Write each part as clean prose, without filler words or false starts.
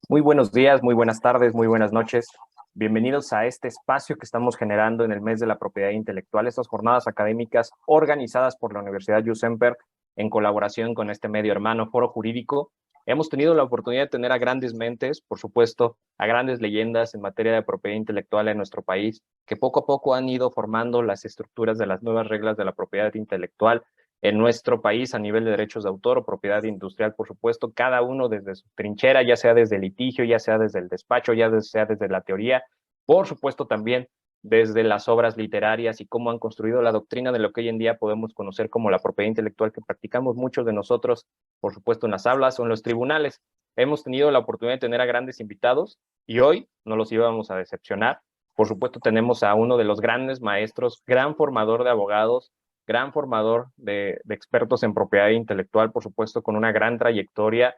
Muy buenos días, muy buenas tardes, muy buenas noches. Bienvenidos a este espacio que estamos generando en el mes de la propiedad intelectual, estas jornadas académicas organizadas por la Universidad Jusemper en colaboración con este medio hermano Foro Jurídico. Hemos tenido la oportunidad de tener a grandes mentes, por supuesto, a grandes leyendas en materia de propiedad intelectual en nuestro país, que poco a poco han ido formando las estructuras de las nuevas reglas de la propiedad intelectual en nuestro país a nivel de derechos de autor o propiedad industrial, por supuesto, cada uno desde su trinchera, ya sea desde el litigio, ya sea desde el despacho, ya sea desde la teoría, por supuesto también desde las obras literarias y cómo han construido la doctrina de lo que hoy en día podemos conocer como la propiedad intelectual que practicamos muchos de nosotros, por supuesto, en las aulas o en los tribunales. Hemos tenido la oportunidad de tener a grandes invitados y hoy no los íbamos a decepcionar. Por supuesto, tenemos a uno de los grandes maestros, gran formador de abogados, gran formador de expertos en propiedad intelectual, por supuesto, con una gran trayectoria.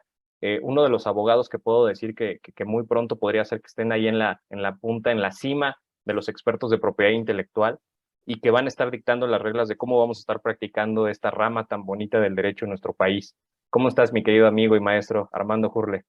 Uno de los abogados que puedo decir que muy pronto podría ser que estén ahí en la punta, en la cima de los expertos de propiedad intelectual y que van a estar dictando las reglas de cómo vamos a estar practicando esta rama tan bonita del derecho en nuestro país. ¿Cómo estás, mi querido amigo y maestro Armando Hurle?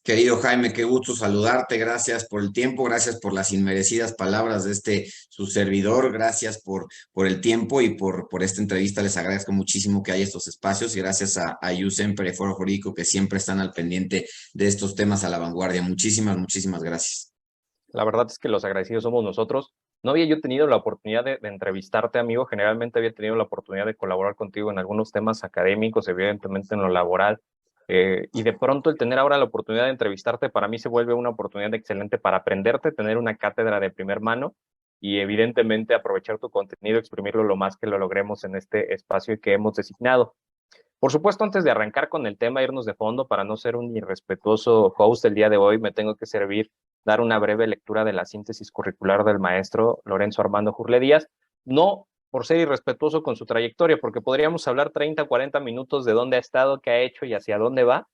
Querido Jaime, qué gusto saludarte. Gracias por el tiempo, gracias por las inmerecidas palabras de su servidor, gracias por el tiempo y por esta entrevista. Les agradezco muchísimo que haya estos espacios y gracias a YouSemper y Foro Jurídico que siempre están al pendiente de estos temas a la vanguardia. Muchísimas gracias. La verdad es que los agradecidos somos nosotros. No había yo tenido la oportunidad de entrevistarte, amigo. Generalmente había tenido la oportunidad de colaborar contigo en algunos temas académicos, evidentemente en lo laboral. Y de pronto el tener ahora la oportunidad de entrevistarte para mí se vuelve una oportunidad excelente para aprenderte, tener una cátedra de primer mano y evidentemente aprovechar tu contenido, exprimirlo lo más que lo logremos en este espacio que hemos designado. Por supuesto, antes de arrancar con el tema, irnos de fondo, para no ser un irrespetuoso host el día de hoy, me tengo que servir, dar una breve lectura de la síntesis curricular del maestro Lorenzo Armando Jurle Díaz, no por ser irrespetuoso con su trayectoria, porque podríamos hablar 30, 40 minutos de dónde ha estado, qué ha hecho y hacia dónde va,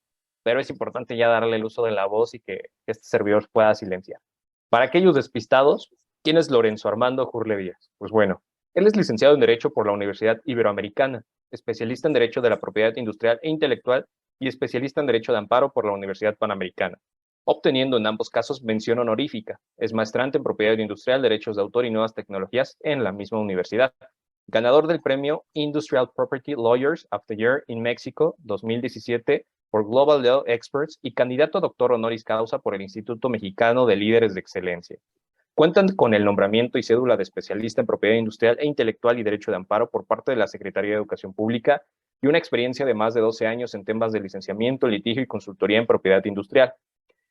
pero es importante ya darle el uso de la voz y que este servidor pueda silenciar. Para aquellos despistados, ¿quién es Lorenzo Armando Jurle Díaz? Pues bueno, él es licenciado en Derecho por la Universidad Iberoamericana, especialista en Derecho de la Propiedad Industrial e Intelectual y especialista en Derecho de Amparo por la Universidad Panamericana, obteniendo en ambos casos mención honorífica. Es maestrante en Propiedad Industrial, Derechos de Autor y Nuevas Tecnologías en la misma universidad. Ganador del premio Industrial Property Lawyers of the Year in Mexico 2017 por Global Law Experts y candidato a doctor honoris causa por el Instituto Mexicano de Líderes de Excelencia. Cuentan con el nombramiento y cédula de especialista en propiedad industrial e intelectual y derecho de amparo por parte de la Secretaría de Educación Pública y una experiencia de más de 12 años en temas de licenciamiento, litigio y consultoría en propiedad industrial.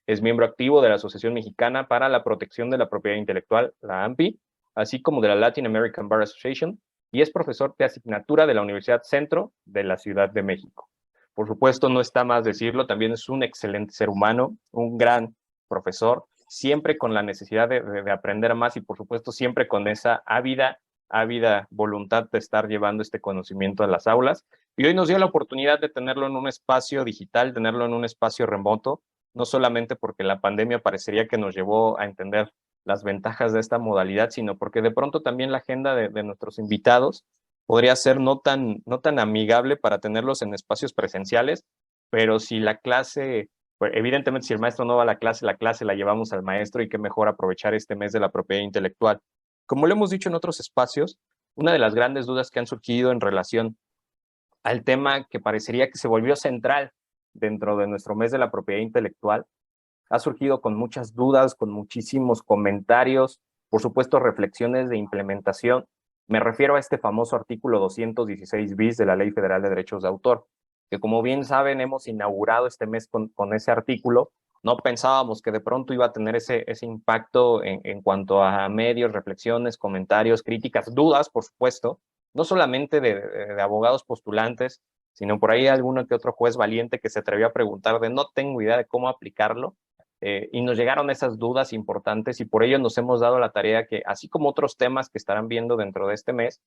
Es miembro activo de la Asociación Mexicana para la Protección de la Propiedad Intelectual, la AMPI, así como de la Latin American Bar Association, y es profesor de asignatura de la Universidad Centro de la Ciudad de México. Por supuesto, no está más decirlo, también es un excelente ser humano, un gran profesor, siempre con la necesidad de aprender más y por supuesto siempre con esa ávida voluntad de estar llevando este conocimiento a las aulas. Y hoy nos dio la oportunidad de tenerlo en un espacio digital, tenerlo en un espacio remoto, no solamente porque la pandemia parecería que nos llevó a entender las ventajas de esta modalidad, sino porque de pronto también la agenda de nuestros invitados podría ser no tan amigable para tenerlos en espacios presenciales, pero si la clase, pues evidentemente si el maestro no va a la clase la llevamos al maestro y qué mejor aprovechar este mes de la propiedad intelectual. Como lo hemos dicho en otros espacios, una de las grandes dudas que han surgido en relación al tema que parecería que se volvió central dentro de nuestro mes de la propiedad intelectual ha surgido con muchas dudas, con muchísimos comentarios, por supuesto reflexiones de implementación. Me refiero a este famoso artículo 216 bis de la Ley Federal de Derechos de Autor, que como bien saben hemos inaugurado este mes con ese artículo. No pensábamos que de pronto iba a tener ese impacto en cuanto a medios, reflexiones, comentarios, críticas, dudas, por supuesto, no solamente de abogados postulantes, sino por ahí alguno que otro juez valiente que se atrevió a preguntar de no tengo idea de cómo aplicarlo, y nos llegaron esas dudas importantes y por ello nos hemos dado la tarea que, así como otros temas que estarán viendo dentro de este mes,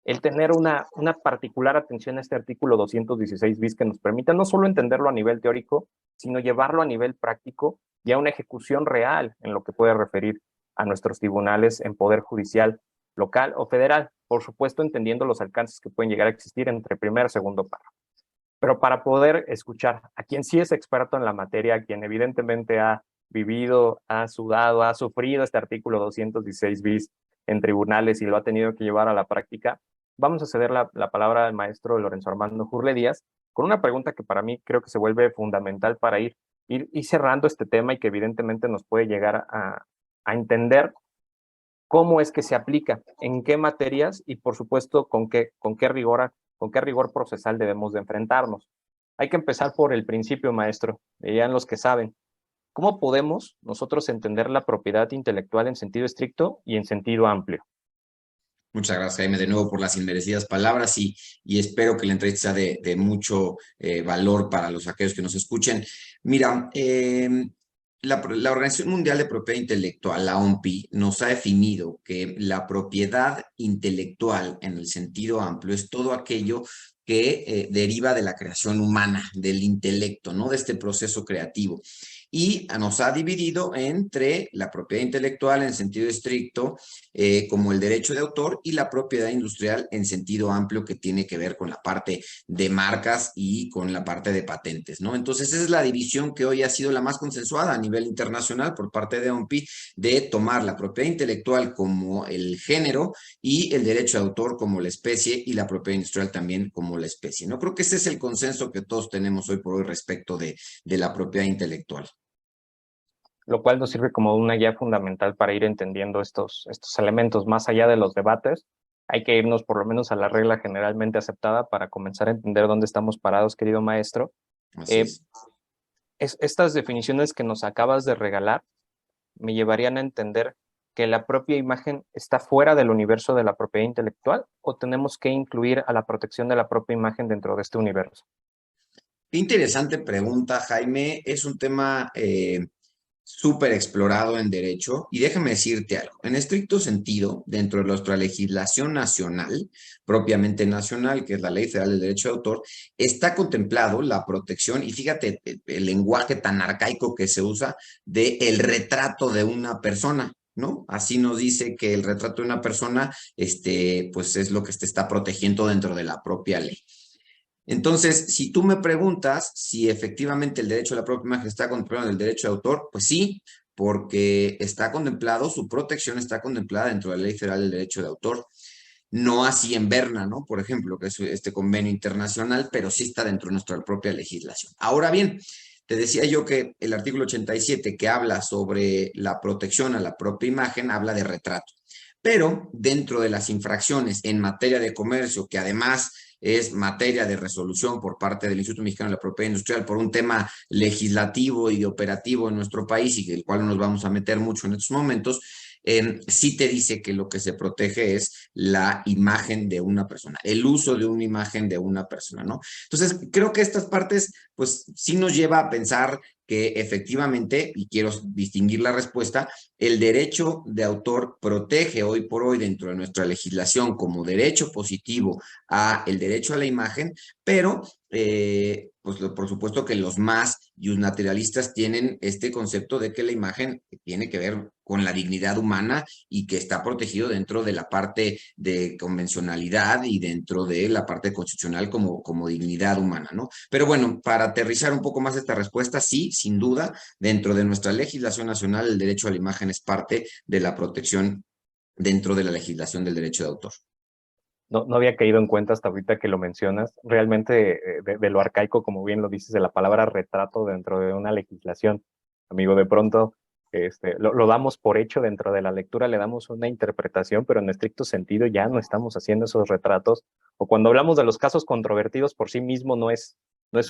el tener una particular atención a este artículo 216 bis que nos permita no solo entenderlo a nivel teórico, sino llevarlo a nivel práctico y a una ejecución real en lo que puede referir a nuestros tribunales en poder judicial local o federal, por supuesto entendiendo los alcances que pueden llegar a existir entre primer y segundo párrafo. Pero para poder escuchar a quien sí es experto en la materia, a quien evidentemente ha vivido, ha sudado, ha sufrido este artículo 216 bis en tribunales y lo ha tenido que llevar a la práctica, vamos a ceder la palabra al maestro Lorenzo Armando Jurle Díaz con una pregunta que para mí creo que se vuelve fundamental para ir cerrando este tema y que evidentemente nos puede llegar a entender cómo es que se aplica, en qué materias y por supuesto con qué rigor procesal debemos de enfrentarnos. Hay que empezar por el principio, maestro, dirían los que saben. ¿Cómo podemos nosotros entender la propiedad intelectual en sentido estricto y en sentido amplio? Muchas gracias, Jaime, de nuevo por las inmerecidas palabras y espero que la entrevista sea de mucho valor para los aquellos que nos escuchen. Mira, la Organización Mundial de Propiedad Intelectual, la OMPI, nos ha definido que la propiedad intelectual en el sentido amplio es todo aquello que deriva de la creación humana, del intelecto, ¿no? De este proceso creativo. Y nos ha dividido entre la propiedad intelectual en sentido estricto, como el derecho de autor, y la propiedad industrial en sentido amplio, que tiene que ver con la parte de marcas y con la parte de patentes, ¿no? Entonces, esa es la división que hoy ha sido la más consensuada a nivel internacional por parte de OMPI, de tomar la propiedad intelectual como el género y el derecho de autor como la especie y la propiedad industrial también como la especie, ¿no? Creo que ese es el consenso que todos tenemos hoy por hoy respecto de la propiedad intelectual. Lo cual nos sirve como una guía fundamental para ir entendiendo estos elementos más allá de los debates. Hay que irnos por lo menos a la regla generalmente aceptada para comenzar a entender dónde estamos parados, querido maestro. Así Eh, es. estas definiciones que nos acabas de regalar me llevarían a entender que la propia imagen está fuera del universo de la propiedad intelectual o tenemos que incluir a la protección de la propia imagen dentro de este universo. Qué interesante pregunta, Jaime. Es un tema súper explorado en derecho y déjame decirte algo. En estricto sentido, dentro de nuestra legislación nacional, propiamente nacional, que es la Ley Federal del Derecho de Autor, está contemplado la protección, y fíjate el lenguaje tan arcaico que se usa, de el retrato de una persona. ¿No? Así nos dice que el retrato de una persona, pues es lo que se está protegiendo dentro de la propia ley. Entonces, si tú me preguntas si efectivamente el derecho a la propia imagen está contemplado en el derecho de autor, pues sí, porque está contemplado, su protección está contemplada dentro de la Ley Federal del Derecho de Autor. No así en Berna, ¿no? Por ejemplo, que es este convenio internacional, pero sí está dentro de nuestra propia legislación. Ahora bien, te decía yo que el artículo 87, que habla sobre la protección a la propia imagen, habla de retrato. Pero dentro de las infracciones en materia de comercio, que además es materia de resolución por parte del Instituto Mexicano de la Propiedad Industrial por un tema legislativo y operativo en nuestro país, y el cual no nos vamos a meter mucho en estos momentos, sí te dice que lo que se protege es la imagen de una persona, el uso de una imagen de una persona, ¿no? Entonces, creo que estas partes, pues sí nos lleva a pensar que efectivamente, y quiero distinguir la respuesta, el derecho de autor protege hoy por hoy dentro de nuestra legislación como derecho positivo a el derecho a la imagen, pero pues por supuesto que los más naturalistas tienen este concepto de que la imagen tiene que ver con la dignidad humana y que está protegido dentro de la parte de convencionalidad y dentro de la parte constitucional como dignidad humana, ¿no? Pero bueno, para aterrizar un poco más esta respuesta, sí, sin duda, dentro de nuestra legislación nacional, el derecho a la imagen es parte de la protección dentro de la legislación del derecho de autor. No había caído en cuenta hasta ahorita que lo mencionas, realmente de lo arcaico, como bien lo dices, de la palabra retrato dentro de una legislación. Amigo, de pronto lo damos por hecho dentro de la lectura, le damos una interpretación, pero en estricto sentido ya no estamos haciendo esos retratos. O cuando hablamos de los casos controvertidos, por sí mismo no es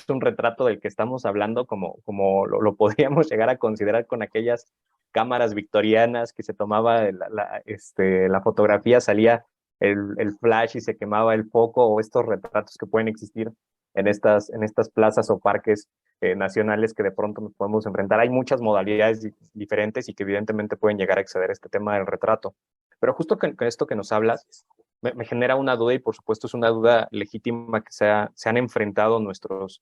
un retrato del que estamos hablando como lo podríamos llegar a considerar con aquellas cámaras victorianas que se tomaba la fotografía, salía el flash y se quemaba el foco, o estos retratos que pueden existir en estas plazas o parques nacionales que de pronto nos podemos enfrentar. Hay muchas modalidades diferentes y que evidentemente pueden llegar a exceder este tema del retrato. Pero justo con esto que nos hablas, me genera una duda, y por supuesto es una duda legítima que se han enfrentado nuestros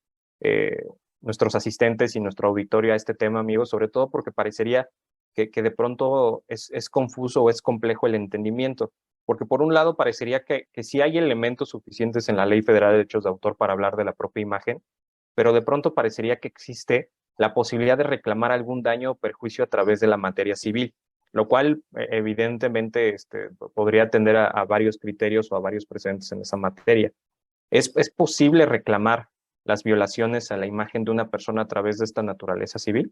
asistentes y nuestro auditorio a este tema, amigos, sobre todo porque parecería que de pronto es confuso o es complejo el entendimiento. Porque por un lado parecería que sí hay elementos suficientes en la Ley Federal de Derechos de Autor para hablar de la propia imagen, pero de pronto parecería que existe la posibilidad de reclamar algún daño o perjuicio a través de la materia civil, lo cual evidentemente podría atender a varios criterios o a varios precedentes en esa materia. ¿Es posible reclamar las violaciones a la imagen de una persona a través de esta naturaleza civil?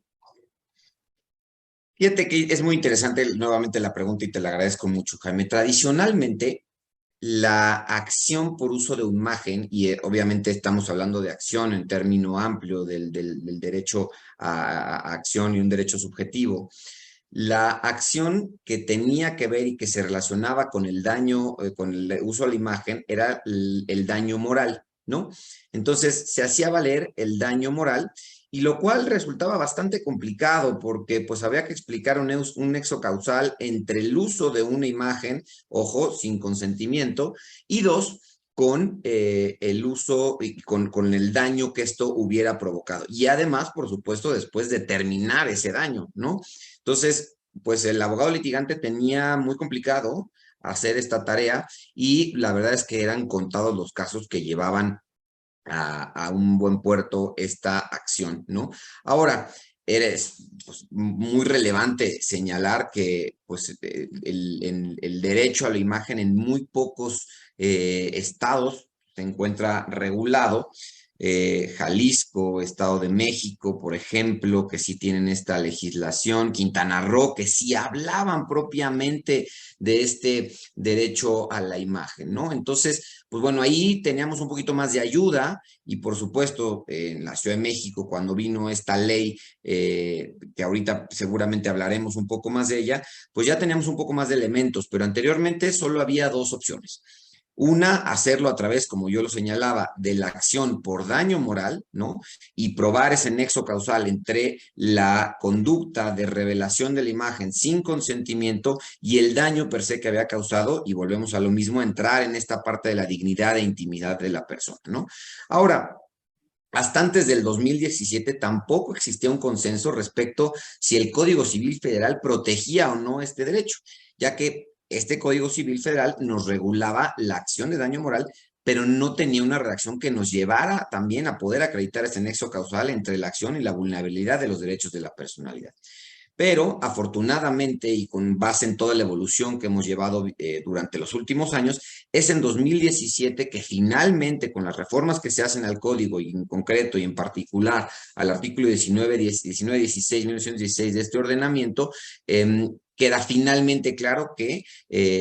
Fíjate que es muy interesante nuevamente la pregunta y te la agradezco mucho, Jaime. Tradicionalmente, la acción por uso de imagen, y obviamente estamos hablando de acción en término amplio del derecho a acción y un derecho subjetivo, la acción que tenía que ver y que se relacionaba con el daño, con el uso de la imagen, era el daño moral, ¿no? Entonces se hacía valer el daño moral, y lo cual resultaba bastante complicado porque pues había que explicar un nexo causal entre el uso de una imagen, ojo, sin consentimiento, y dos, con el uso y con el daño que esto hubiera provocado. Y además, por supuesto, después determinar ese daño, ¿no? Entonces, pues el abogado litigante tenía muy complicado hacer esta tarea, y la verdad es que eran contados los casos que llevaban a un buen puerto esta acción, ¿no? Ahora, eres pues, muy relevante señalar que pues, el derecho a la imagen en muy pocos estados se encuentra regulado. Jalisco, Estado de México, por ejemplo, que sí tienen esta legislación, Quintana Roo, que sí hablaban propiamente de este derecho a la imagen, ¿no? Entonces, pues bueno, ahí teníamos un poquito más de ayuda, y por supuesto, en la Ciudad de México, cuando vino esta ley, que ahorita seguramente hablaremos un poco más de ella, pues ya teníamos un poco más de elementos, pero anteriormente solo había dos opciones. Una, hacerlo a través, como yo lo señalaba, de la acción por daño moral, ¿no? Y probar ese nexo causal entre la conducta de revelación de la imagen sin consentimiento y el daño per se que había causado, y volvemos a lo mismo, entrar en esta parte de la dignidad e intimidad de la persona, ¿no? Ahora, hasta antes del 2017 tampoco existía un consenso respecto si el Código Civil Federal protegía o no este derecho, ya que este Código Civil Federal nos regulaba la acción de daño moral, pero no tenía una redacción que nos llevara también a poder acreditar ese nexo causal entre la acción y la vulnerabilidad de los derechos de la personalidad. Pero afortunadamente, y con base en toda la evolución que hemos llevado durante los últimos años, es en 2017 que finalmente, con las reformas que se hacen al código, y en concreto y en particular al artículo 1916, 1916 de este ordenamiento, queda finalmente claro que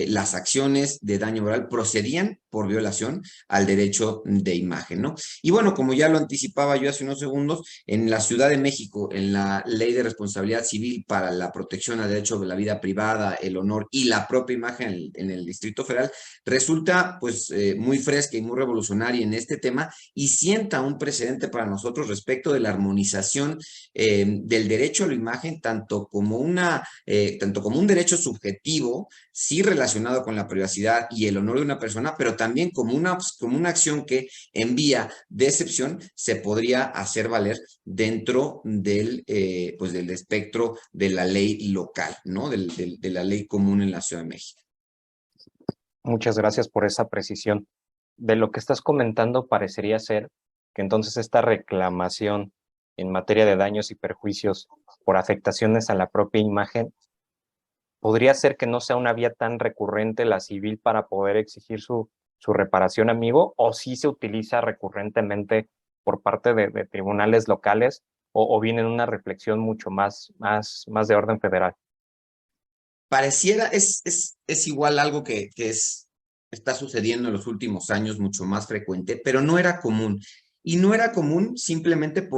las acciones de daño moral procedían por violación al derecho de imagen, ¿no? Y bueno, como ya lo anticipaba yo hace unos segundos, en la Ciudad de México, en la Ley de Responsabilidad Civil para la protección al derecho de la vida privada, el honor y la propia imagen en el Distrito Federal, resulta pues muy fresca y muy revolucionaria en este tema, y sienta un precedente para nosotros respecto de la armonización del derecho a la imagen, tanto como un derecho subjetivo, sí relacionado con la privacidad y el honor de una persona, pero también como una acción que en vía de excepción se podría hacer valer dentro pues del espectro de la ley local, ¿no? De la ley común en la Ciudad de México. Muchas gracias por esa precisión. De lo que estás comentando, parecería ser que entonces esta reclamación en materia de daños y perjuicios por afectaciones a la propia imagen podría ser que no sea una vía tan recurrente la civil para poder exigir su reparación, amigo, o si se utiliza recurrentemente por parte de tribunales locales, o viene en una reflexión mucho más de orden federal. Pareciera, es igual algo que está sucediendo en los últimos años mucho más frecuente, pero no era común. Y no era común simplemente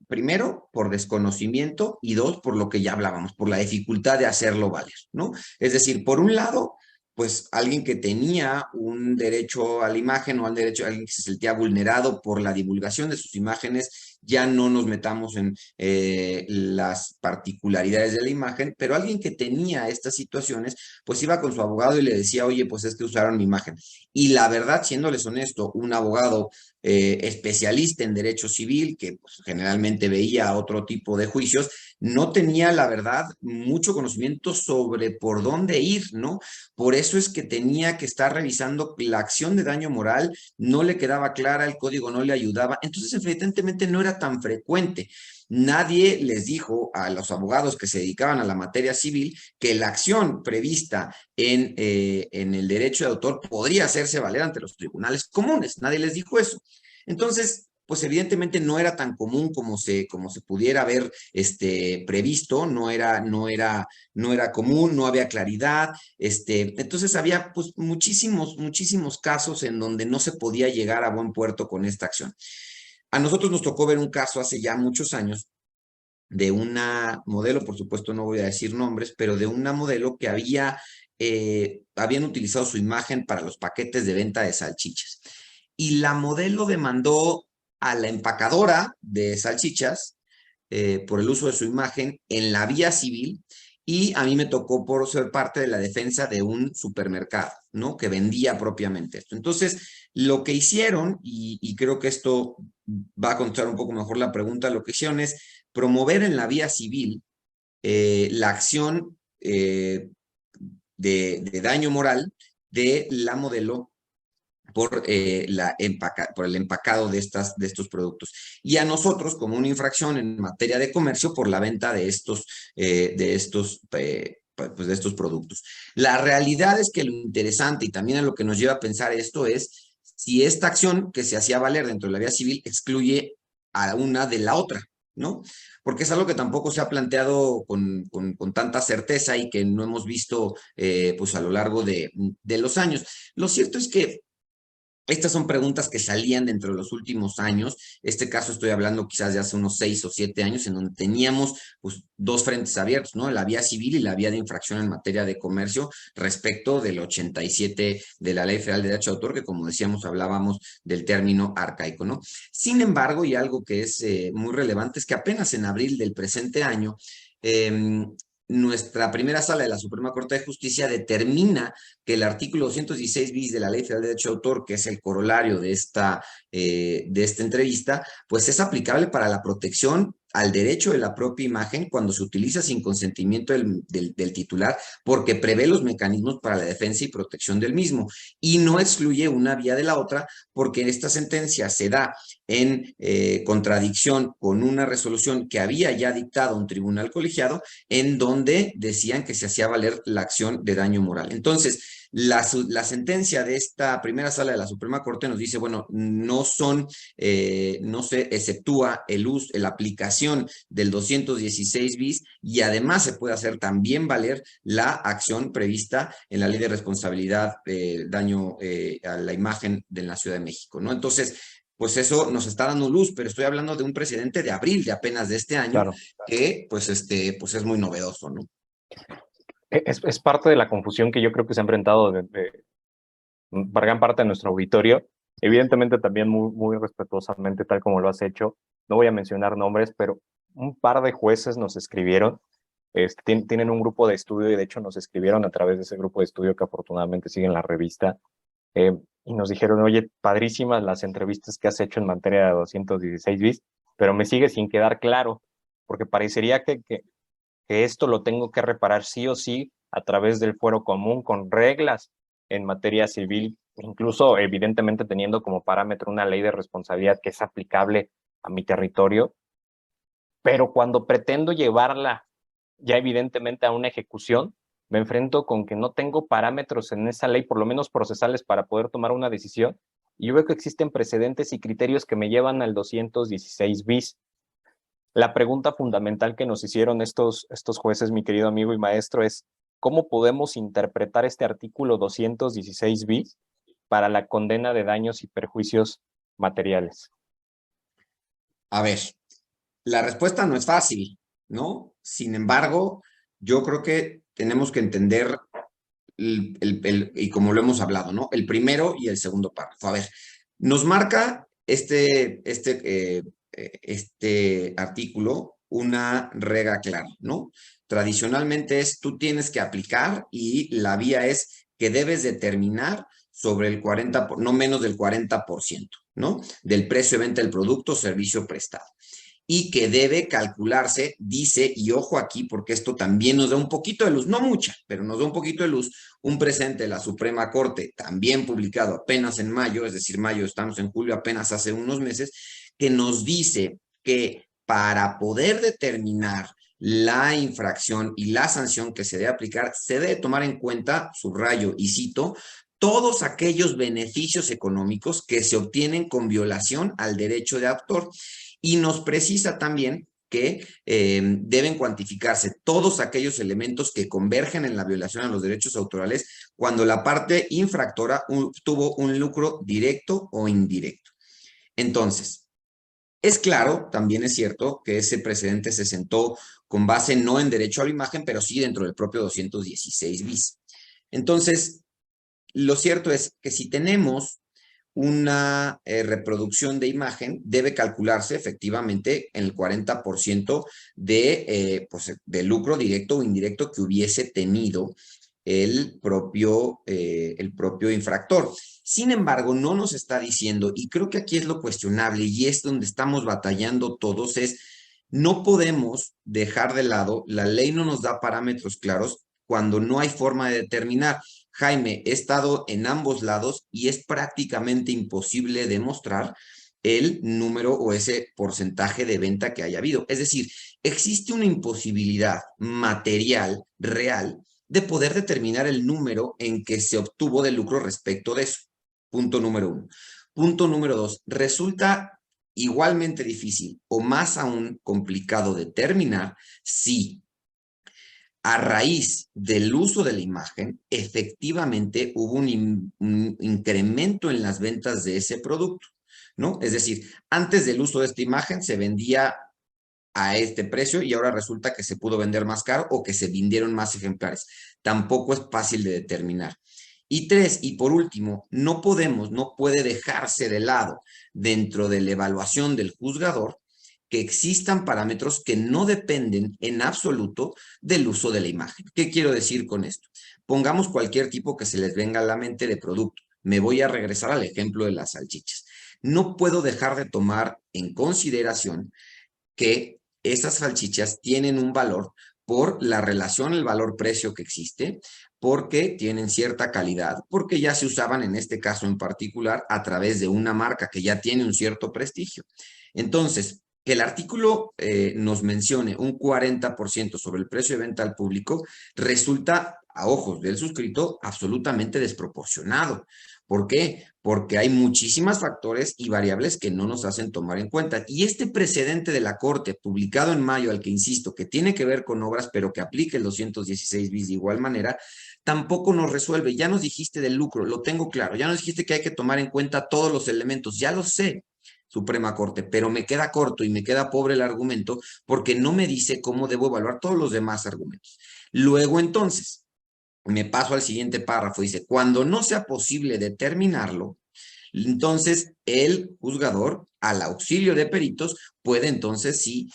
primero, por desconocimiento, y dos, por lo que ya hablábamos, por la dificultad de hacerlo valer, ¿no? Es decir, por un lado, pues alguien que tenía un derecho a la imagen, o alguien que se sentía vulnerado por la divulgación de sus imágenes, ya no nos metamos en las particularidades de la imagen, pero alguien que tenía estas situaciones, pues iba con su abogado y le decía, oye, pues es que usaron mi imagen. Y la verdad, siéndoles honesto, un abogado especialista en derecho civil, que pues, generalmente veía otro tipo de juicios, no tenía, la verdad, mucho conocimiento sobre por dónde ir, ¿no? Por eso es que tenía que estar revisando la acción de daño moral, no le quedaba clara, el código no le ayudaba, entonces evidentemente no era tan frecuente. Nadie les dijo a los abogados que se dedicaban a la materia civil que la acción prevista en el derecho de autor podría hacerse valer ante los tribunales comunes. Nadie les dijo eso. Entonces, pues evidentemente no era tan común como se pudiera haber previsto, no era común, no había claridad, entonces había pues muchísimos casos en donde no se podía llegar a buen puerto con esta acción. A nosotros nos tocó ver un caso hace ya muchos años de una modelo, por supuesto no voy a decir nombres, pero de una modelo que habían utilizado su imagen para los paquetes de venta de salchichas. Y la modelo demandó a la empacadora de salchichas por el uso de su imagen en la vía civil y a mí me tocó por ser parte de la defensa de un supermercado, ¿no? Que vendía propiamente esto. Entonces, lo que hicieron, y creo que esto va a contestar un poco mejor la pregunta, lo que hicieron es promover en la vía civil la acción de daño moral de la modelo por el empacado de estos productos. Y a nosotros, como una infracción en materia de comercio, por la venta pues de estos productos. La realidad es que lo interesante y también a lo que nos lleva a pensar esto es si esta acción que se hacía valer dentro de la vía civil excluye a una de la otra, ¿no? Porque es algo que tampoco se ha planteado con tanta certeza y que no hemos visto pues a lo largo de los años. Lo cierto es que estas son preguntas que salían dentro de los últimos años. Este caso estoy hablando quizás de hace unos 6 o 7 años, en donde teníamos pues, dos frentes abiertos, ¿no? La vía civil y la vía de infracción en materia de comercio respecto del 87 de la Ley Federal de Derecho de Autor, que como decíamos, hablábamos del término arcaico, ¿no? Sin embargo, y algo que es muy relevante, es que apenas en abril del presente año, nuestra primera sala de la Suprema Corte de Justicia determina que el artículo 216 bis de la Ley Federal de Derecho de Autor, que es el corolario de esta entrevista, pues es aplicable para la protección al derecho de la propia imagen cuando se utiliza sin consentimiento del titular, porque prevé los mecanismos para la defensa y protección del mismo, y no excluye una vía de la otra, porque esta sentencia se da en contradicción con una resolución que había ya dictado un tribunal colegiado, en donde decían que se hacía valer la acción de daño moral. Entonces, la sentencia de esta primera sala de la Suprema Corte nos dice, bueno, no se exceptúa la aplicación del 216 bis y además se puede hacer también valer la acción prevista en la Ley de Responsabilidad Daño a la Imagen de la Ciudad de México, ¿no? Entonces, pues eso nos está dando luz, pero estoy hablando de un precedente de abril de apenas de este año, Claro. que pues pues es muy novedoso, ¿no? Es parte de la confusión que yo creo que se ha enfrentado para gran parte de nuestro auditorio. Evidentemente también muy respetuosamente, tal como lo has hecho. No voy a mencionar nombres, pero un par de jueces nos escribieron. Tienen un grupo de estudio y de hecho nos escribieron a través de ese grupo de estudio que afortunadamente sigue en la revista. Y nos dijeron, oye, padrísimas las entrevistas que has hecho en materia de 216 bis, pero me sigue sin quedar claro, porque parecería que esto lo tengo que reparar sí o sí a través del fuero común con reglas en materia civil, incluso evidentemente teniendo como parámetro una ley de responsabilidad que es aplicable a mi territorio, pero cuando pretendo llevarla ya evidentemente a una ejecución, me enfrento con que no tengo parámetros en esa ley, por lo menos procesales, para poder tomar una decisión, y yo veo que existen precedentes y criterios que me llevan al 216 bis. La pregunta fundamental que nos hicieron estos jueces, mi querido amigo y maestro, es ¿cómo podemos interpretar este artículo 216 bis para la condena de daños y perjuicios materiales? A ver, la respuesta no es fácil, ¿no? Sin embargo, yo creo que tenemos que entender y como lo hemos hablado, ¿no? El primero y el segundo párrafo. A ver, nos marca este artículo una regla clara, ¿no? Tradicionalmente tú tienes que aplicar y la vía es que debes determinar sobre el 40, no menos del 40%, ¿no? Del precio de venta del producto o servicio prestado. Y que debe calcularse, dice, y ojo aquí, porque esto también nos da un poquito de luz, no mucha, pero nos da un poquito de luz, un presente de la Suprema Corte, también publicado apenas en mayo, es decir, mayo, estamos en julio, apenas hace unos meses, que nos dice que para poder determinar la infracción y la sanción que se debe aplicar, se debe tomar en cuenta, subrayo y cito, todos aquellos beneficios económicos que se obtienen con violación al derecho de autor. Y nos precisa también que deben cuantificarse todos aquellos elementos que convergen en la violación a los derechos autorales cuando la parte infractora tuvo un lucro directo o indirecto. Entonces, es claro, también es cierto que ese precedente se sentó con base no en derecho a la imagen, pero sí dentro del propio 216 bis. Entonces, lo cierto es que si tenemos una reproducción de imagen, debe calcularse efectivamente en el 40% pues, de lucro directo o indirecto que hubiese tenido el propio infractor. Sin embargo, no nos está diciendo, y creo que aquí es lo cuestionable y es donde estamos batallando todos, es no podemos dejar de lado, la ley no nos da parámetros claros cuando no hay forma de determinar. Jaime, he estado en ambos lados y es prácticamente imposible demostrar el número o ese porcentaje de venta que haya habido. Es decir, existe una imposibilidad material, real, de poder determinar el número en que se obtuvo de lucro respecto de eso. Punto número 1. Punto número 2. Resulta igualmente difícil o más aún complicado determinar si a raíz del uso de la imagen, efectivamente hubo un incremento en las ventas de ese producto, ¿no? Es decir, antes del uso de esta imagen se vendía a este precio y ahora resulta que se pudo vender más caro o que se vendieron más ejemplares. Tampoco es fácil de determinar. Y 3, y por último, no puede dejarse de lado dentro de la evaluación del juzgador que existan parámetros que no dependen en absoluto del uso de la imagen. ¿Qué quiero decir con esto? Pongamos cualquier tipo que se les venga a la mente de producto. Me voy a regresar al ejemplo de las salchichas. No puedo dejar de tomar en consideración que esas salchichas tienen un valor por la relación, el valor-precio que existe, porque tienen cierta calidad, porque ya se usaban en este caso en particular a través de una marca que ya tiene un cierto prestigio. Entonces, que el artículo nos mencione un 40% sobre el precio de venta al público resulta, a ojos del suscrito, absolutamente desproporcionado. ¿Por qué? Porque hay muchísimos factores y variables que no nos hacen tomar en cuenta. Y este precedente de la Corte, publicado en mayo, al que insisto, que tiene que ver con obras, pero que aplica el 216 bis de igual manera, tampoco nos resuelve. Ya nos dijiste del lucro, lo tengo claro. Ya nos dijiste que hay que tomar en cuenta todos los elementos. Ya lo sé, Suprema Corte, pero me queda corto y me queda pobre el argumento porque no me dice cómo debo evaluar todos los demás argumentos. Luego, entonces, me paso al siguiente párrafo, dice, cuando no sea posible determinarlo, entonces el juzgador, al auxilio de peritos, puede entonces sí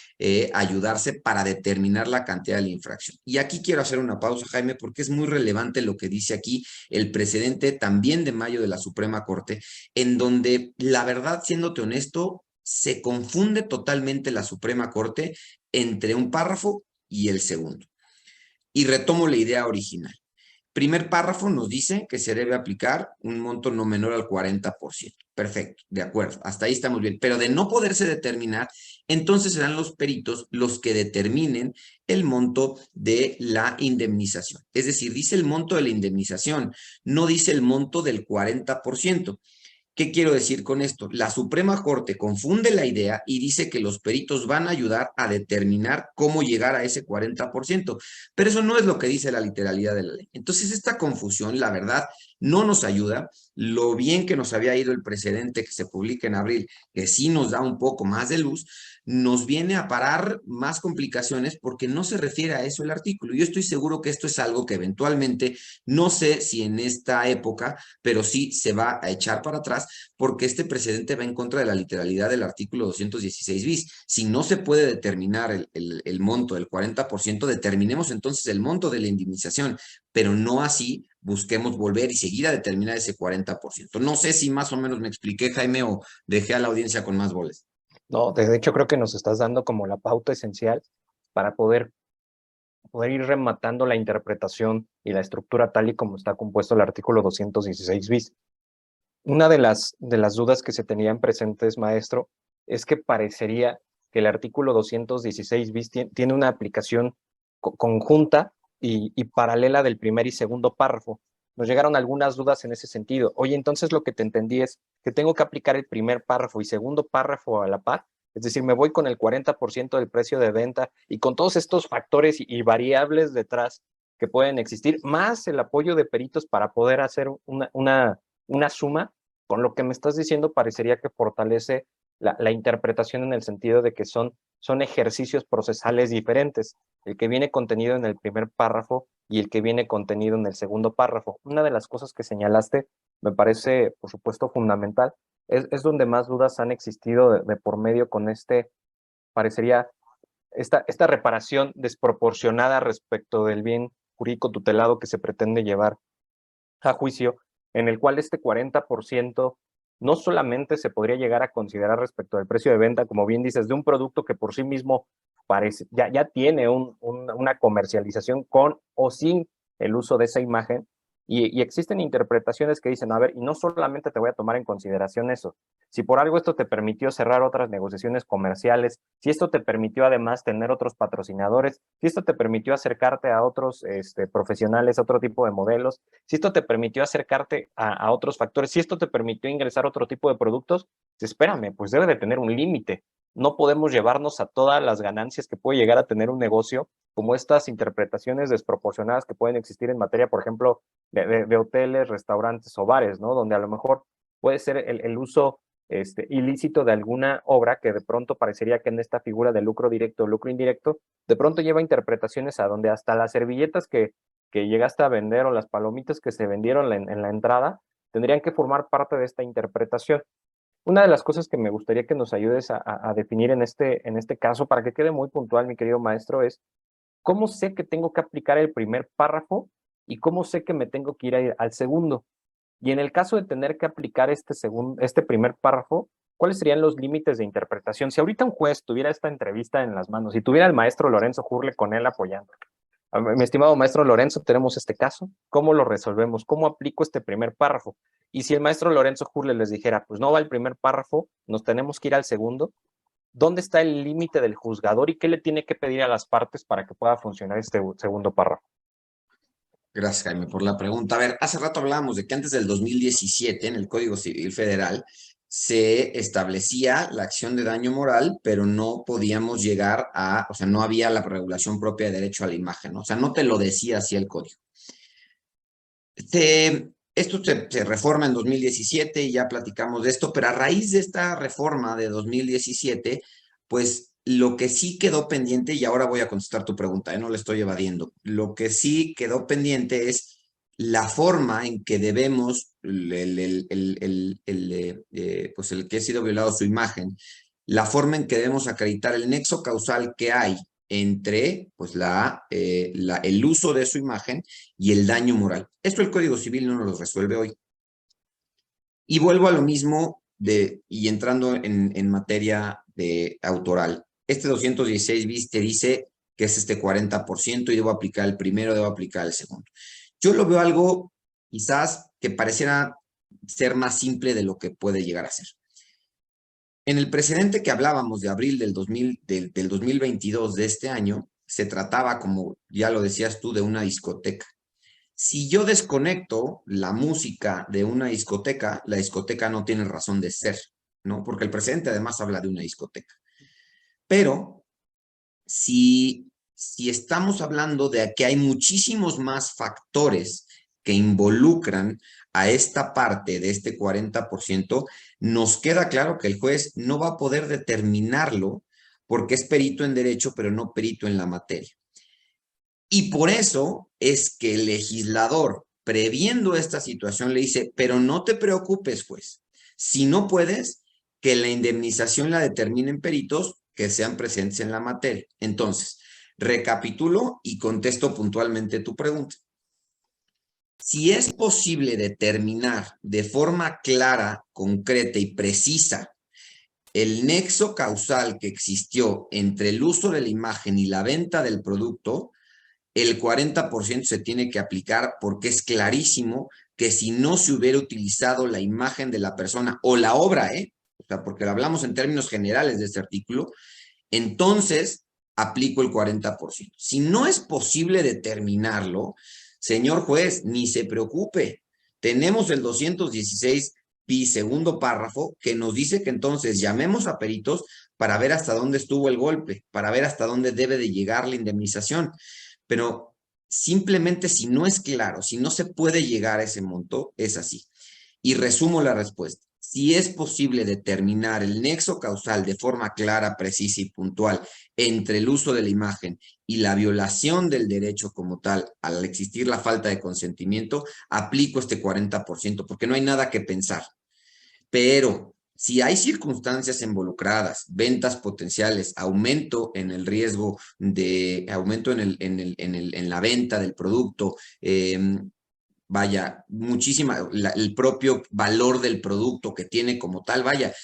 ayudarse para determinar la cantidad de la infracción. Y aquí quiero hacer una pausa, Jaime, porque es muy relevante lo que dice aquí el precedente también de mayo de la Suprema Corte, en donde la verdad, siéndote honesto, se confunde totalmente la Suprema Corte entre un párrafo y el segundo. Y retomo la idea original. Primer párrafo nos dice que se debe aplicar un monto no menor al 40%. Perfecto, de acuerdo, hasta ahí estamos bien. Pero de no poderse determinar, entonces serán los peritos los que determinen el monto de la indemnización. Es decir, dice el monto de la indemnización, no dice el monto del 40%. ¿Qué quiero decir con esto? La Suprema Corte confunde la idea y dice que los peritos van a ayudar a determinar cómo llegar a ese 40%, pero eso no es lo que dice la literalidad de la ley. Entonces, esta confusión, la verdad, no nos ayuda. Lo bien que nos había ido el precedente que se publica en abril, que sí nos da un poco más de luz, nos viene a parar más complicaciones porque no se refiere a eso el artículo. Yo estoy seguro que esto es algo que eventualmente, no sé si en esta época, pero sí se va a echar para atrás porque este precedente va en contra de la literalidad del artículo 216 bis. Si no se puede determinar el monto del 40%, determinemos entonces el monto de la indemnización, pero no así busquemos volver y seguir a determinar ese 40%. No sé si más o menos me expliqué, Jaime, o dejé a la audiencia con más bolas. No, de hecho creo que nos estás dando como la pauta esencial para poder ir rematando la interpretación y la estructura tal y como está compuesto el artículo 216 bis. Una de las dudas que se tenían presentes, maestro, es que parecería que el artículo 216 bis tiene una aplicación conjunta y paralela del primer y segundo párrafo. Nos llegaron algunas dudas en ese sentido. Oye, entonces lo que te entendí es que tengo que aplicar el primer párrafo y segundo párrafo a la par. Es decir, me voy con el 40% del precio de venta y con todos estos factores y variables detrás que pueden existir, más el apoyo de peritos para poder hacer una suma. Con lo que me estás diciendo parecería que fortalece la interpretación en el sentido de que son ejercicios procesales diferentes, el que viene contenido en el primer párrafo y el que viene contenido en el segundo párrafo. Una de las cosas que señalaste me parece, por supuesto, fundamental. Es donde más dudas han existido de por medio con parecería, esta reparación desproporcionada respecto del bien jurídico tutelado que se pretende llevar a juicio, en el cual este 40% no solamente se podría llegar a considerar respecto del precio de venta, como bien dices, de un producto que por sí mismo ya tiene una comercialización con o sin el uso de esa imagen, y existen interpretaciones que dicen, a ver, y no solamente te voy a tomar en consideración eso, si por algo esto te permitió cerrar otras negociaciones comerciales, si esto te permitió además tener otros patrocinadores, si esto te permitió acercarte a otros profesionales, a otro tipo de modelos, si esto te permitió acercarte a otros factores, si esto te permitió ingresar a otro tipo de productos, espérame, pues debe de tener un límite. No podemos llevarnos a todas las ganancias que puede llegar a tener un negocio, como estas interpretaciones desproporcionadas que pueden existir en materia, por ejemplo, de hoteles, restaurantes o bares, ¿no? Donde a lo mejor puede ser el uso ilícito de alguna obra que de pronto parecería que en esta figura de lucro directo o lucro indirecto, de pronto lleva interpretaciones a donde hasta las servilletas que llegaste a vender o las palomitas que se vendieron en la entrada tendrían que formar parte de esta interpretación. Una de las cosas que me gustaría que nos ayudes a definir en este caso, para que quede muy puntual, mi querido maestro, es cómo sé que tengo que aplicar el primer párrafo y cómo sé que me tengo que ir al segundo. Y en el caso de tener que aplicar este primer párrafo, ¿cuáles serían los límites de interpretación? Si ahorita un juez tuviera esta entrevista en las manos y tuviera al maestro Lorenzo Hurle con él apoyando, mi estimado maestro Lorenzo, tenemos este caso, ¿cómo lo resolvemos? ¿Cómo aplico este primer párrafo? Y si el maestro Lorenzo Hurle les dijera, pues no va el primer párrafo, nos tenemos que ir al segundo, ¿dónde está el límite del juzgador y qué le tiene que pedir a las partes para que pueda funcionar este segundo párrafo? Gracias, Jaime, por la pregunta. A ver, hace rato hablábamos de que antes del 2017, en el Código Civil Federal, se establecía la acción de daño moral, pero no podíamos llegar o sea, no había la regulación propia de derecho a la imagen, ¿no? O sea, no te lo decía así el código. Esto se reforma en 2017 y ya platicamos de esto, pero a raíz de esta reforma de 2017, pues lo que sí quedó pendiente, y ahora voy a contestar tu pregunta, no le estoy evadiendo, lo que sí quedó pendiente es la forma en que debemos, pues el que ha sido violado su imagen, la forma en que debemos acreditar el nexo causal que hay entre pues, el uso de su imagen y el daño moral. Esto el Código Civil no nos lo resuelve hoy. Y vuelvo a lo mismo y entrando en materia de autoral. Este 216 bis te dice que es este 40% y debo aplicar el primero, debo aplicar el segundo. Yo lo veo algo quizás que pareciera ser más simple de lo que puede llegar a ser. En el precedente que hablábamos de abril del 2022 de este año, se trataba, como ya lo decías tú, de una discoteca. Si yo desconecto la música de una discoteca, la discoteca no tiene razón de ser, ¿no? Porque el precedente además habla de una discoteca. Pero si estamos hablando de que hay muchísimos más factores que involucran a esta parte de este 40%, nos queda claro que el juez no va a poder determinarlo porque es perito en derecho, pero no perito en la materia. Y por eso es que el legislador, previendo esta situación, le dice, pero no te preocupes, juez. Si no puedes, que la indemnización la determinen peritos que sean presentes en la materia. Entonces, recapitulo y contesto puntualmente tu pregunta. Si es posible determinar de forma clara, concreta y precisa el nexo causal que existió entre el uso de la imagen y la venta del producto, el 40% se tiene que aplicar porque es clarísimo que si no se hubiera utilizado la imagen de la persona o la obra, o sea, porque lo hablamos en términos generales de este artículo, entonces aplico el 40%. Si no es posible determinarlo, señor juez, ni se preocupe. Tenemos el 216 bis segundo párrafo que nos dice que entonces llamemos a peritos para ver hasta dónde estuvo el golpe, para ver hasta dónde debe de llegar la indemnización. Pero simplemente si no es claro, si no se puede llegar a ese monto, es así. Y resumo la respuesta. Si es posible determinar el nexo causal de forma clara, precisa y puntual entre el uso de la imagen y la violación del derecho como tal, al existir la falta de consentimiento, aplico este 40%, porque no hay nada que pensar. Pero si hay circunstancias involucradas, ventas potenciales, aumento en el riesgo aumento en la venta del producto, vaya, el propio valor del producto que tiene como tal, vaya,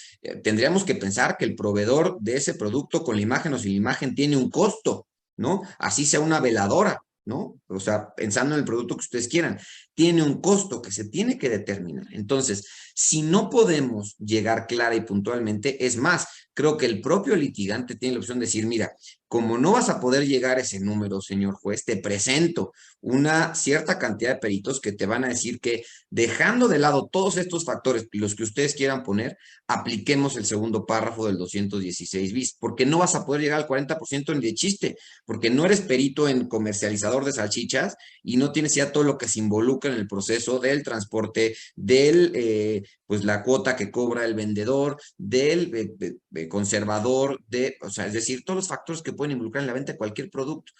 tendríamos que pensar que el proveedor de ese producto con la imagen o sin la imagen tiene un costo, ¿no? Así sea una veladora, ¿no? O sea, pensando en el producto que ustedes quieran, tiene un costo que se tiene que determinar. Entonces, si no podemos llegar clara y puntualmente, es más, creo que el propio litigante tiene la opción de decir, mira, como no vas a poder llegar a ese número, señor juez, te presento una cierta cantidad de peritos que te van a decir que dejando de lado todos estos factores, los que ustedes quieran poner, apliquemos el segundo párrafo del 216 bis, porque no vas a poder llegar al 40% ni de chiste, porque no eres perito en comercializador de salchichas y no tienes ya todo lo que se involucra en el proceso del transporte, pues la cuota que cobra el vendedor, del conservador, o sea, es decir, todos los factores que pueden involucrar en la venta de cualquier producto.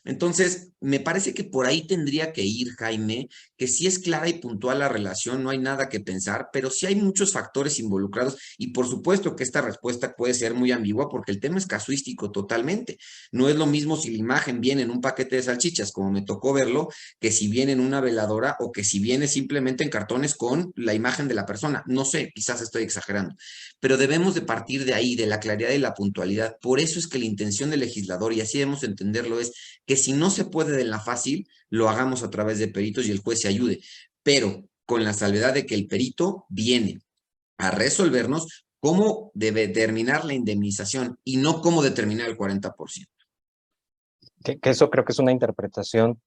Entonces, me parece que por ahí tendría que ir, Jaime, que si es clara y puntual la relación, no hay nada que pensar, pero sí hay muchos factores involucrados y por supuesto que esta respuesta puede ser muy ambigua porque el tema es casuístico totalmente. No es lo mismo si la imagen viene en un paquete de salchichas, como me tocó verlo, que si viene en una veladora o que si viene simplemente en cartones con la imagen de la persona. No sé, quizás estoy exagerando, pero debemos de partir de ahí, de la claridad y la puntualidad. Por eso es que la intención del legislador, y así debemos entenderlo, es que si no se puede de la fácil, lo hagamos a través de peritos y el juez se ayude, pero con la salvedad de que el perito viene a resolvernos cómo debe determinar la indemnización y no cómo determinar el 40%. Que eso creo que es una interpretación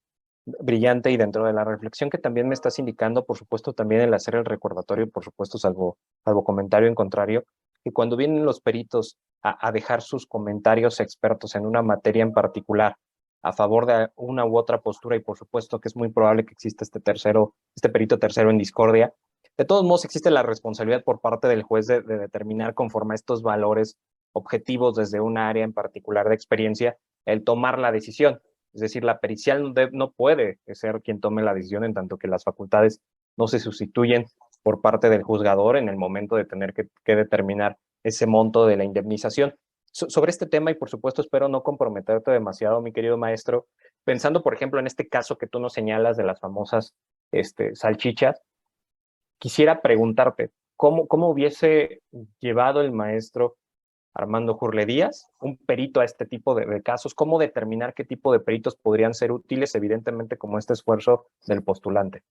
brillante y dentro de la reflexión que también me estás indicando, por supuesto, también el hacer el recordatorio, por supuesto, salvo comentario en contrario, que cuando vienen los peritos a dejar sus comentarios expertos en una materia en particular, a favor de una u otra postura, y por supuesto que es muy probable que exista este perito tercero en discordia, de todos modos existe la responsabilidad por parte del juez de determinar conforme a estos valores objetivos desde un área en particular de experiencia, el tomar la decisión. Es decir, la pericial no puede ser quien tome la decisión en tanto que las facultades no se sustituyen por parte del juzgador en el momento de tener que determinar ese monto de la indemnización. Sobre este tema, y por supuesto espero no comprometerte demasiado, mi querido maestro, pensando, por ejemplo, en este caso que tú nos señalas de las famosas salchichas, quisiera preguntarte, ¿cómo hubiese llevado el maestro Armando Jurle Díaz, un perito a este tipo de casos? ¿Cómo determinar qué tipo de peritos podrían ser útiles, evidentemente, como este esfuerzo del postulante?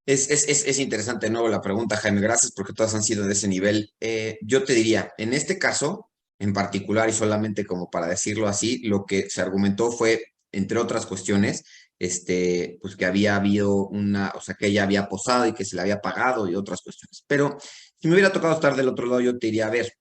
Es interesante de nuevo la pregunta, Jaime. Gracias porque todas han sido de ese nivel. Yo te diría, en este caso en particular y solamente como para decirlo así, lo que se argumentó fue, entre otras cuestiones, pues que había habido o sea, que ella había posado y que se le había pagado y otras cuestiones. Pero si me hubiera tocado estar del otro lado, yo te diría, a ver,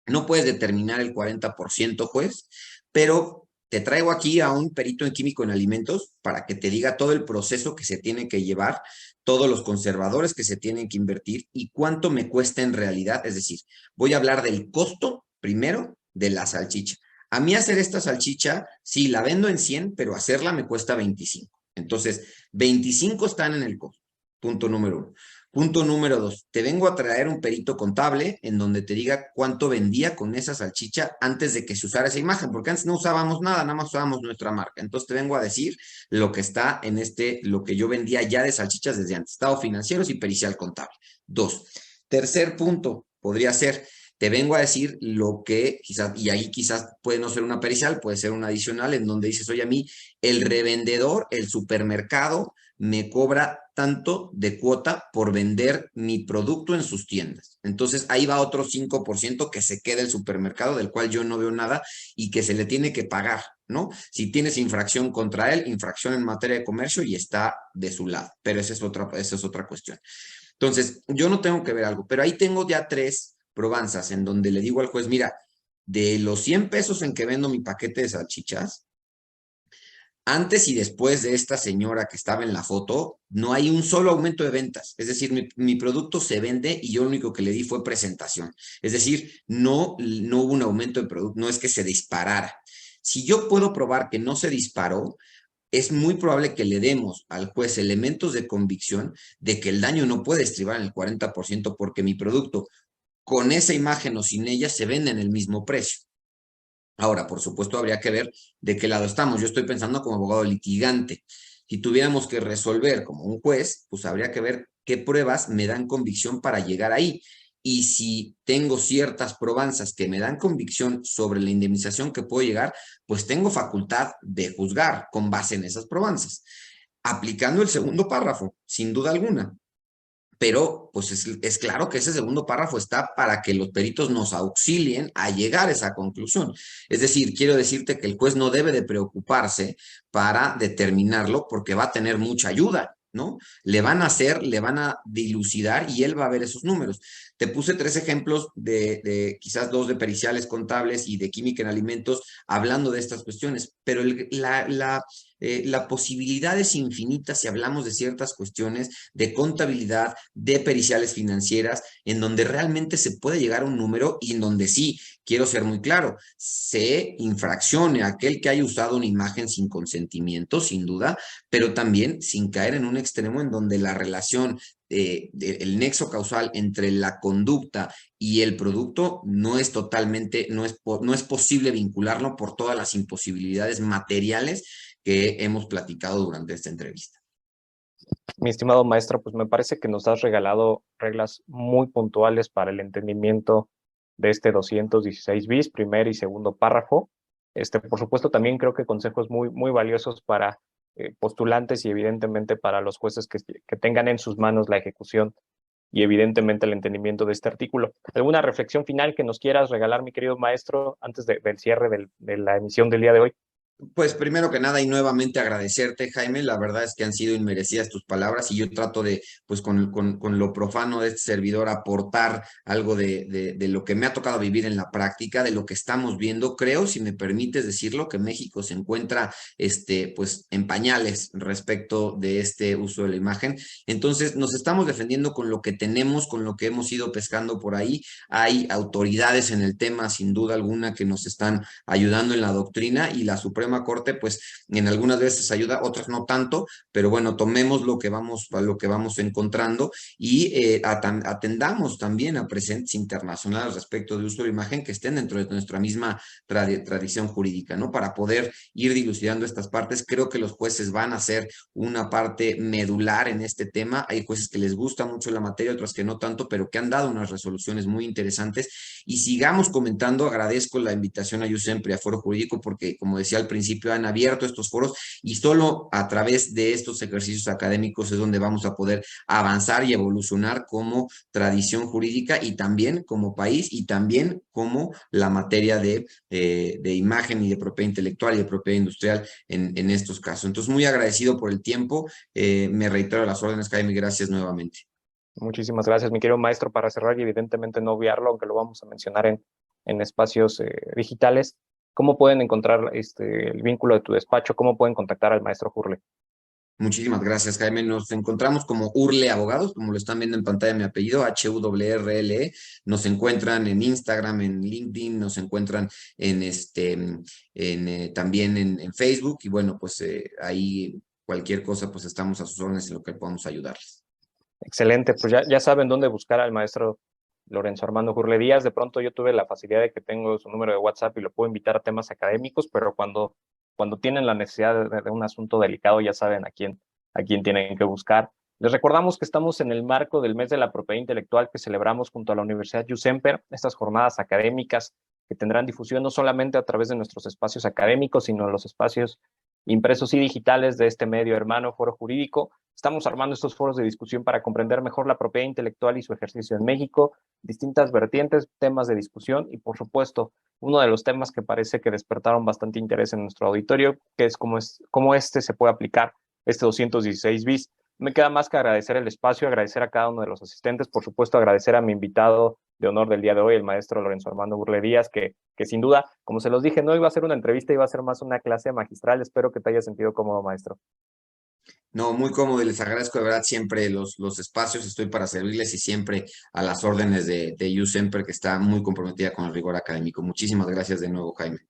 no puedes determinar el 40%, juez, pero te traigo aquí a un perito en químico en alimentos para que te diga todo el proceso que se tiene que llevar, todos los conservadores que se tienen que invertir y cuánto me cuesta en realidad. Es decir, voy a hablar del costo primero de la salchicha. A mí hacer esta salchicha, sí, la vendo en 100, pero hacerla me cuesta 25. Entonces, 25 están en el costo. Punto número uno. Punto número 2, te vengo a traer un perito contable en donde te diga cuánto vendía con esa salchicha antes de que se usara esa imagen, porque antes no usábamos nada, nada más usábamos nuestra marca. Entonces te vengo a decir lo que está en lo que yo vendía ya de salchichas desde antes, estado financieros y pericial contable. 2, tercer punto, podría ser, te vengo a decir lo que quizás, y ahí quizás puede no ser una pericial, puede ser una adicional, en donde dices, oye, a mí, el revendedor, el supermercado, me cobra tanto de cuota por vender mi producto en sus tiendas. Entonces ahí va otro 5% que se queda el supermercado, del cual yo no veo nada y que se le tiene que pagar, ¿no? Si tienes infracción contra él, infracción en materia de comercio y está de su lado, pero esa es otra cuestión. Entonces, yo no tengo que ver algo, pero ahí tengo ya 3 probanzas en donde le digo al juez, mira, de los 100 pesos en que vendo mi paquete de salchichas, antes y después de esta señora que estaba en la foto, no hay un solo aumento de ventas. Es decir, mi producto se vende y yo lo único que le di fue presentación. Es decir, no hubo un aumento de producto, no es que se disparara. Si yo puedo probar que no se disparó, es muy probable que le demos al juez elementos de convicción de que el daño no puede estribar en el 40% porque mi producto, con esa imagen o sin ella, se vende en el mismo precio. Ahora, por supuesto, habría que ver de qué lado estamos. Yo estoy pensando como abogado litigante. Si tuviéramos que resolver como un juez, pues habría que ver qué pruebas me dan convicción para llegar ahí. Y si tengo ciertas probanzas que me dan convicción sobre la indemnización que puedo llegar, pues tengo facultad de juzgar con base en esas probanzas, aplicando el segundo párrafo, sin duda alguna. Pero pues es claro que ese segundo párrafo está para que los peritos nos auxilien a llegar a esa conclusión. Es decir, quiero decirte que el juez no debe de preocuparse para determinarlo porque va a tener mucha ayuda, ¿no? Le van a hacer, le van a dilucidar y él va a ver esos números. Te puse 3 ejemplos de quizás 2 de periciales contables y de química en alimentos hablando de estas cuestiones, pero la posibilidad es infinita si hablamos de ciertas cuestiones de contabilidad, de periciales financieras, en donde realmente se puede llegar a un número y en donde sí, quiero ser muy claro, se infraccione a aquel que haya usado una imagen sin consentimiento, sin duda, pero también sin caer en un extremo en donde la relación el nexo causal entre la conducta y el producto no es totalmente, no es posible vincularlo por todas las imposibilidades materiales que hemos platicado durante esta entrevista. Mi estimado maestro, pues me parece que nos has regalado reglas muy puntuales para el entendimiento de este 216 bis, primer y segundo párrafo. Por supuesto, también creo que consejos muy, muy valiosos para postulantes y evidentemente para los jueces que tengan en sus manos la ejecución y evidentemente el entendimiento de este artículo. ¿Alguna reflexión final que nos quieras regalar, mi querido maestro, antes del cierre de la emisión del día de hoy? Pues primero que nada y nuevamente agradecerte, Jaime, la verdad es que han sido inmerecidas tus palabras y yo trato de, pues con lo profano de este servidor, aportar algo de lo que me ha tocado vivir en la práctica, de lo que estamos viendo. Creo, si me permites decirlo, que México se encuentra, pues en pañales respecto de este uso de la imagen. Entonces, nos estamos defendiendo con lo que tenemos, con lo que hemos ido pescando por ahí. Hay autoridades en el tema, sin duda alguna, que nos están ayudando en la doctrina y la Suprema Corte, pues en algunas veces ayuda, otras no tanto, pero bueno, tomemos lo que vamos encontrando y atendamos también a presentes internacionales respecto de uso de imagen que estén dentro de nuestra misma tradición jurídica, ¿no? Para poder ir dilucidando estas partes. Creo que los jueces van a ser una parte medular en este tema. Hay jueces que les gusta mucho la materia, otros que no tanto, pero que han dado unas resoluciones muy interesantes. Y sigamos comentando, agradezco la invitación a YouSempre, a Foro Jurídico, porque como decía al principio, han abierto estos foros y solo a través de estos ejercicios académicos es donde vamos a poder avanzar y evolucionar como tradición jurídica y también como país y también como la materia de imagen y de propiedad intelectual y de propiedad industrial en estos casos. Entonces, muy agradecido por el tiempo. Me reitero las órdenes, Jaime, gracias nuevamente. Muchísimas gracias, mi querido maestro. Para cerrar y evidentemente no obviarlo, aunque lo vamos a mencionar en espacios digitales, ¿cómo pueden encontrar el vínculo de tu despacho? ¿Cómo pueden contactar al maestro Hurley? Muchísimas gracias, Jaime. Nos encontramos como Urle Abogados, como lo están viendo en pantalla mi apellido, HURRLE. Nos encuentran en Instagram, en LinkedIn, nos encuentran también en Facebook. Y bueno, pues ahí cualquier cosa, pues estamos a sus órdenes en lo que podamos ayudarles. Excelente, pues ya saben dónde buscar al maestro Lorenzo Armando Gurle Díaz. De pronto yo tuve la facilidad de que tengo su número de WhatsApp y lo puedo invitar a temas académicos, pero cuando tienen la necesidad de un asunto delicado, ya saben a quién tienen que buscar. Les recordamos que estamos en el marco del mes de la propiedad intelectual que celebramos junto a la Universidad USEMPER, estas jornadas académicas que tendrán difusión no solamente a través de nuestros espacios académicos, sino los espacios impresos y digitales de este medio hermano Foro Jurídico. Estamos armando estos foros de discusión para comprender mejor la propiedad intelectual y su ejercicio en México, distintas vertientes, temas de discusión y, por supuesto, uno de los temas que parece que despertaron bastante interés en nuestro auditorio, que es cómo este se puede aplicar, este 216 bis. Me queda más que agradecer el espacio, agradecer a cada uno de los asistentes, por supuesto, agradecer a mi invitado de honor del día de hoy, el maestro Lorenzo Armando Gurle Díaz, que sin duda, como se los dije, no iba a ser una entrevista, iba a ser más una clase magistral. Espero que te haya sentido cómodo, maestro. No, muy cómodo y les agradezco de verdad siempre los espacios, estoy para servirles y siempre a las órdenes de USEMPER, que está muy comprometida con el rigor académico. Muchísimas gracias de nuevo, Jaime.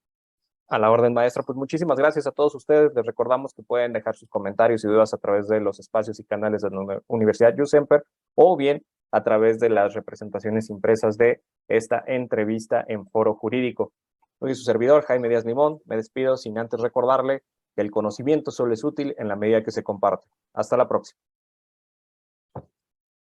A la orden, maestro. Pues muchísimas gracias a todos ustedes. Les recordamos que pueden dejar sus comentarios y dudas a través de los espacios y canales de la Universidad USEMPER o bien a través de las representaciones impresas de esta entrevista en Foro Jurídico. Soy su servidor, Jaime Díaz Limón. Me despido sin antes recordarle que el conocimiento solo es útil en la medida que se comparte. Hasta la próxima.